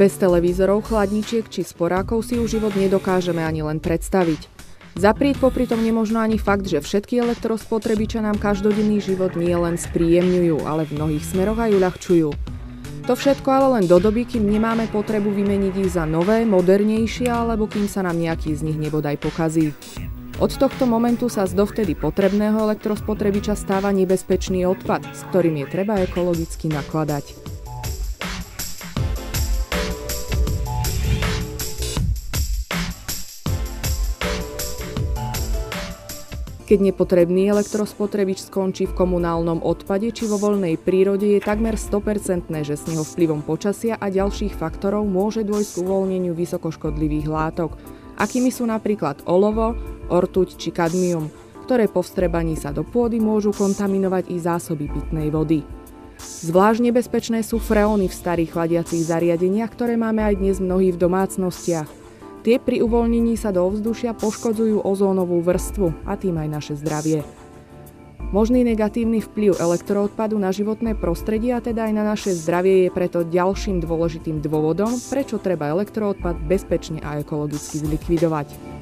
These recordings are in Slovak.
Bez televízorov, chladničiek či sporákov si už život nedokážeme ani len predstaviť. Zaprieť popri tom nemožno ani fakt, že všetky elektrospotrebiče nám každodenný život nie len spríjemňujú, ale v mnohých smeroch aj uľahčujú. To všetko ale len do doby, kým nemáme potrebu vymeniť ich za nové, modernejšie, alebo kým sa nám nejaký z nich nebodaj pokazí. Od tohto momentu sa z dovtedy potrebného elektrospotrebiča stáva nebezpečný odpad, s ktorým je treba ekologicky nakladať. Keď nepotrebný elektrospotrebič skončí v komunálnom odpade či vo voľnej prírode, je takmer 100%, že s neho vplyvom počasia a ďalších faktorov môže dôjsť k uvoľneniu vysokoškodlivých látok, akými sú napríklad olovo, ortuť či kadmium, ktoré po vstrebaní sa do pôdy môžu kontaminovať i zásoby pitnej vody. Zvlášť nebezpečné sú freóny v starých chladiacich zariadeniach, ktoré máme aj dnes mnohí v domácnostiach. Tie pri uvoľnení sa do ovzdušia poškodzujú ozónovú vrstvu a tým aj naše zdravie. Možný negatívny vplyv elektroodpadu na životné prostredie a teda aj na naše zdravie je preto ďalším dôležitým dôvodom, prečo treba elektroodpad bezpečne a ekologicky zlikvidovať.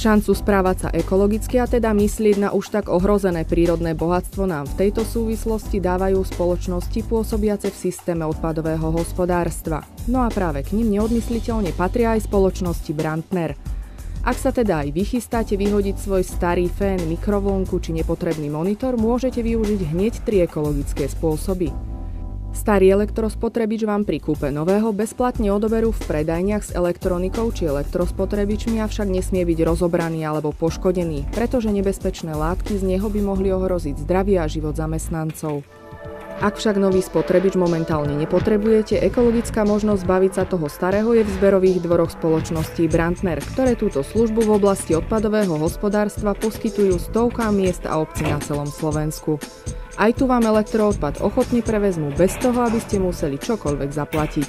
Šancu správať sa ekologicky a teda myslieť na už tak ohrozené prírodné bohatstvo nám v tejto súvislosti dávajú spoločnosti pôsobiace v systéme odpadového hospodárstva. No a práve k nim neodmysliteľne patria aj spoločnosti Brandner. Ak sa teda aj vy chystáte vyhodiť svoj starý fén, mikrovlnku či nepotrebný monitor, môžete využiť hneď 3 ekologické spôsoby. Starý elektrospotrebič vám pri kúpe nového bezplatne odoberú v predajniach s elektronikou či elektrospotrebičmi, avšak nesmie byť rozobraný alebo poškodený, pretože nebezpečné látky z neho by mohli ohroziť zdravie a život zamestnancov. Ak však nový spotrebič momentálne nepotrebujete, ekologická možnosť zbaviť sa toho starého je v zberových dvoroch spoločností Brandner, ktoré túto službu v oblasti odpadového hospodárstva poskytujú stovkám miest a obcí na celom Slovensku. Aj tu vám elektroodpad ochotne prevezmú bez toho, aby ste museli čokoľvek zaplatiť.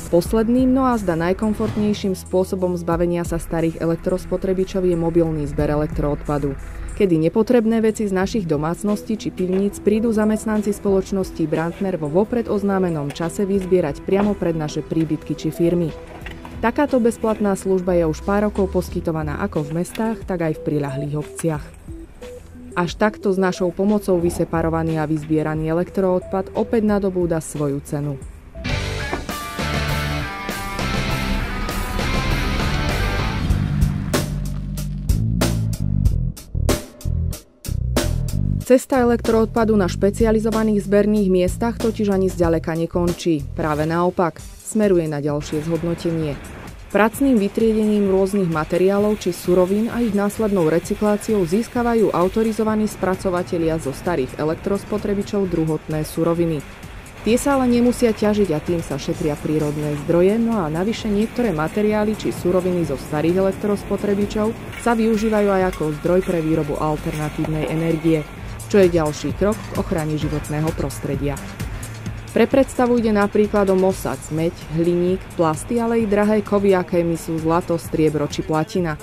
Posledným, no a zda najkomfortnejším spôsobom zbavenia sa starých elektrospotrebičov je mobilný zber elektroodpadu, kedy nepotrebné veci z našich domácností či pivníc prídu zamestnanci spoločnosti Brandner vo vopred oznámenom čase vyzbierať priamo pred naše príbytky či firmy. Takáto bezplatná služba je už pár rokov poskytovaná ako v mestách, tak aj v priľahlých obciach. Až takto s našou pomocou vyseparovaný a vyzbieraný elektroodpad opäť nadobúda svoju cenu. Cesta elektroodpadu na špecializovaných zberných miestach totiž ani zďaleka nekončí. Práve naopak, smeruje na ďalšie zhodnotenie. Pracným vytriedením rôznych materiálov či surovín a ich následnou recykláciou získavajú autorizovaní spracovatelia zo starých elektrospotrebičov druhotné suroviny. Tie sa ale nemusia ťažiť a tým sa šetria prírodné zdroje, no a navyše niektoré materiály či suroviny zo starých elektrospotrebičov sa využívajú aj ako zdroj pre výrobu alternatívnej energie, čo je ďalší krok k ochrane životného prostredia. Pre predstavu ide napríklad o mosad, smeď, hliník, plasty, ale i drahé kovy, akémi sú zlato, striebro či platina.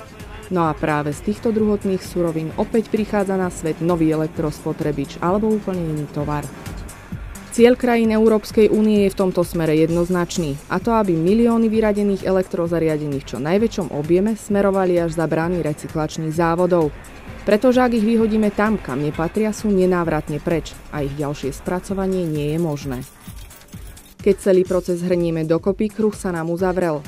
No a práve z týchto druhotných surovín opäť prichádza na svet nový elektrospotrebič alebo úplne iný tovar. Cieľ krajín Európskej únie je v tomto smere jednoznačný, a to aby milióny vyradených elektrozariadení v čo najväčšom objeme smerovali až za brány recyklačných závodov. Pretože ak ich vyhodíme tam, kam nepatria, sú nenávratne preč a ich ďalšie spracovanie nie je možné. Keď celý proces hrnieme dokopy, kruh sa nám uzavrel.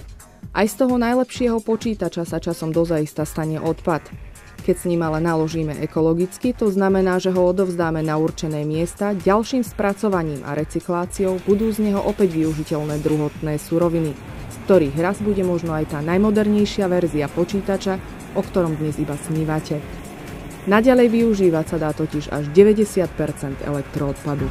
Aj z toho najlepšieho počítača sa časom dozaista stane odpad. Keď s ním ale naložíme ekologicky, to znamená, že ho odovzdáme na určené miesta, ďalším spracovaním a recykláciou budú z neho opäť využiteľné druhotné suroviny, z ktorých raz bude možno aj tá najmodernejšia verzia počítača, o ktorom dnes iba snívate. Naďalej využívať sa dá totiž až 90% elektroodpadu.